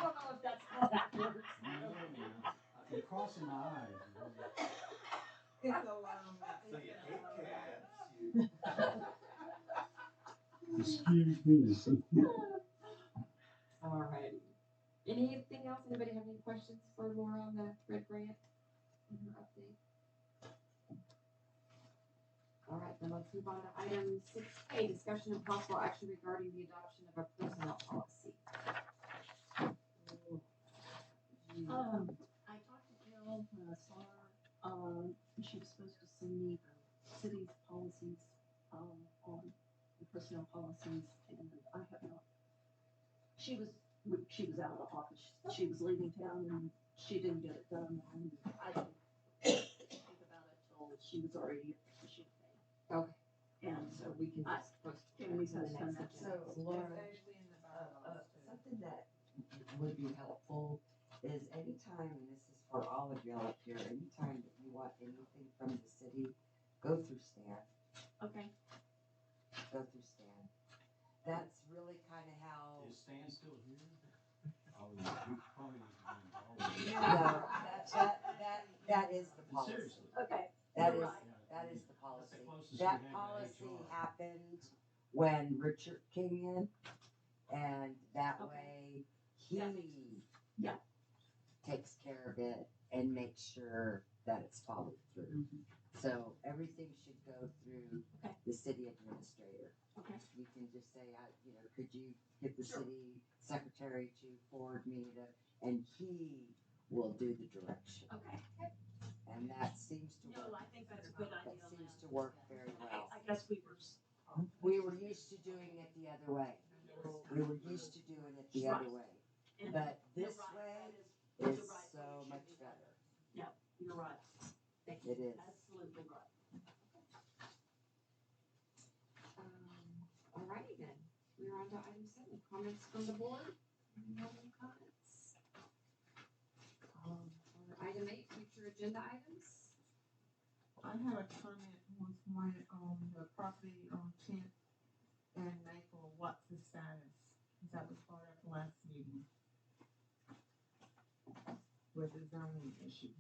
don't know if that's how that works. I'm crossing my eyes. It's a long. So you hate cats, you. Excuse me. All right. Anything else? Anybody have any questions for Laura on the red grant and her update? All right, then let's move on to item 6A, discussion and possible action regarding the adoption of a personnel policy. I talked to Jill when I saw her, she was supposed to send me the city's policies, on the personnel policies, and I have not. She was out of the office, she was leaving town, and she didn't get it done, and I didn't think about it till she was already at the sheet thing. Okay. And So we can just postpone Can we it to the postpone next it? agenda. So Laura, It's actually in the bylaws too. something that would be helpful is anytime, and this is for all of y'all up here, anytime that you want anything from the city, go through Stan, Okay. go through Stan. That's really kind of how. Is Stan still here? Oh, yeah, we probably need to be No, involved. that is the policy. Seriously. Okay. That You're is, right. that is the That's policy. the closest we That have to policy HR. happened when Richard came in, and that Okay. way That makes he Yeah. takes care of it and makes sure that it's followed through. Mhm. So everything should go through Okay. the city administrator. Okay. You can just say, could you get the Sure. city secretary to forward me to, and he will do the direction. Okay. And that seems to No, work. I think that's a good idea. That seems to work very well. I guess we were. We were used to doing it the other way. We were used to doing it the other way. And But you're this right, way that is the right so way to much do that. better. You're right. It is. Absolutely right. Alrighty then, we're on to item 7, comments from the board. Any other comments? For item 8, future agenda items. I have a comment once more on the property on 10th and Maple. What's the status? Because that was brought up last meeting with the zoning issue.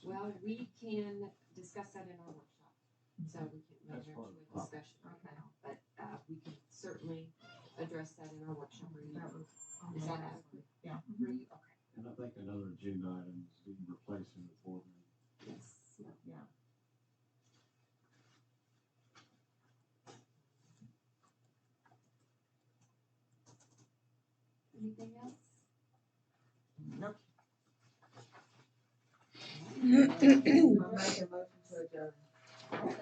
Well, we can discuss that in our workshop, so we can't That's move part into of a the discussion right now, but, we can certainly address that in our workshop. That was on the Is that last adequate? one. Yeah. For you? Okay. And I think another agenda item is the replacement of board meeting. Yes. Yeah. Anything else? Nope. Alright. I'll make a motion to adjourn. Alright,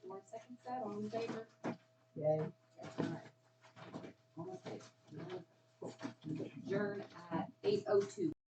Lauren seconds that, all in favor? Yay.